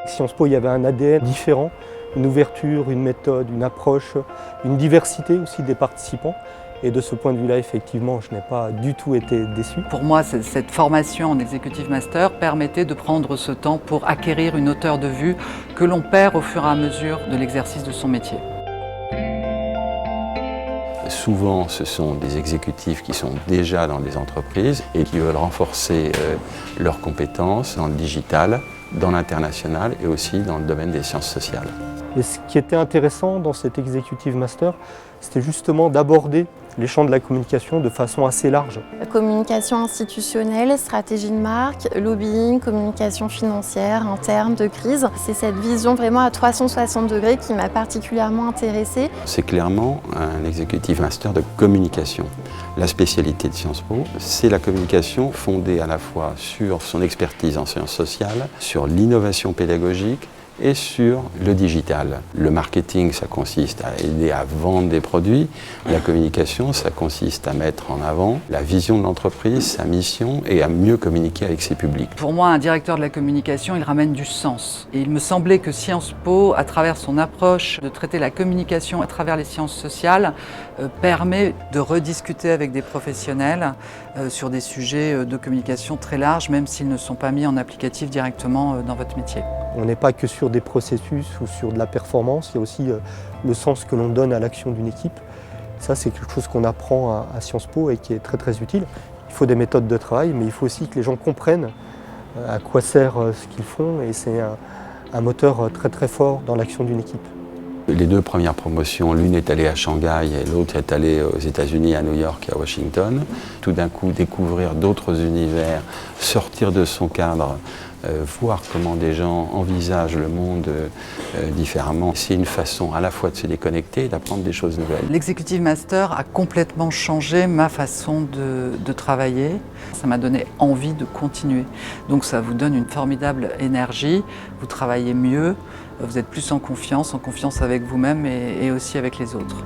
Sciences Po, il y avait un ADN différent, une ouverture, une méthode, une approche, une diversité aussi des participants. Et de ce point de vue-là, effectivement, je n'ai pas du tout été déçu. Pour moi, cette formation en Executive Master permettait de prendre ce temps pour acquérir une hauteur de vue que l'on perd au fur et à mesure de l'exercice de son métier. Souvent, ce sont des exécutifs qui sont déjà dans des entreprises et qui veulent renforcer leurs compétences dans le digital, dans l'international et aussi dans le domaine des sciences sociales. Et ce qui était intéressant dans cet Executive Master, c'était justement d'aborder les champs de la communication de façon assez large. Communication institutionnelle, stratégie de marque, lobbying, communication financière, interne, de crise. C'est cette vision vraiment à 360 degrés qui m'a particulièrement intéressée. C'est clairement un Executive Master de communication. La spécialité de Sciences Po, c'est la communication fondée à la fois sur son expertise en sciences sociales, sur l'innovation pédagogique, et sur le digital. Le marketing, ça consiste à aider à vendre des produits. La communication, ça consiste à mettre en avant la vision de l'entreprise, sa mission et à mieux communiquer avec ses publics. Pour moi, un directeur de la communication, il ramène du sens. Et il me semblait que Sciences Po, à travers son approche de traiter la communication à travers les sciences sociales, permet de rediscuter avec des professionnels sur des sujets de communication très larges, même s'ils ne sont pas mis en applicatif directement dans votre métier. On n'est pas que sur des processus ou sur de la performance, il y a aussi le sens que l'on donne à l'action d'une équipe. Ça, c'est quelque chose qu'on apprend à Sciences Po et qui est très très utile. Il faut des méthodes de travail, mais il faut aussi que les gens comprennent à quoi sert ce qu'ils font, et c'est un moteur très très fort dans l'action d'une équipe. Les deux premières promotions, l'une est allée à Shanghai et l'autre est allée aux États-Unis, à New York et à Washington. Tout d'un coup, découvrir d'autres univers, sortir de son cadre, voir comment des gens envisagent le monde différemment. C'est une façon à la fois de se déconnecter et d'apprendre des choses nouvelles. L'Executive Master a complètement changé ma façon de travailler. Ça m'a donné envie de continuer. Donc ça vous donne une formidable énergie, vous travaillez mieux, vous êtes plus en confiance avec vous-même et aussi avec les autres.